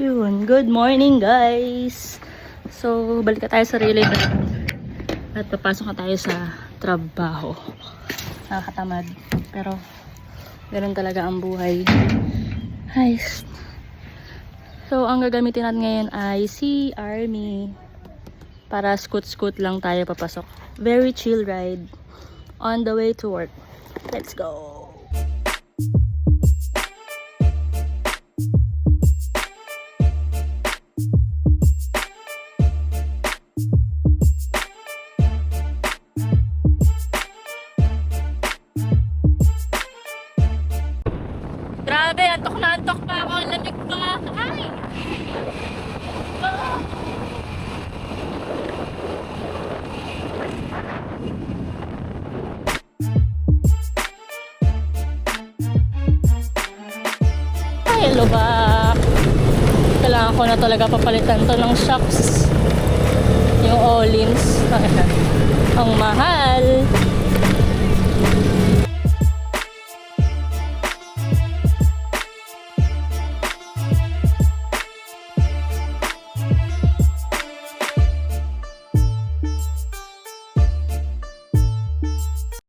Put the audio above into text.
Yun, good morning guys. So, balik na tayo sa relay at papasok na tayo sa trabaho. Nakakatamad, pero ganun talaga ang buhay. Guys. So, ang gagamitin natin ngayon ay si Army. Para scoot-scoot lang tayo papasok. Very chill ride on the way to work. Let's go! Grabe, antok na antok pa ako. Lamig pa. Ay! Ah! Hello back. Kailangan ko na talaga papalitan to ng shocks. Yung Olins. Ang mahal.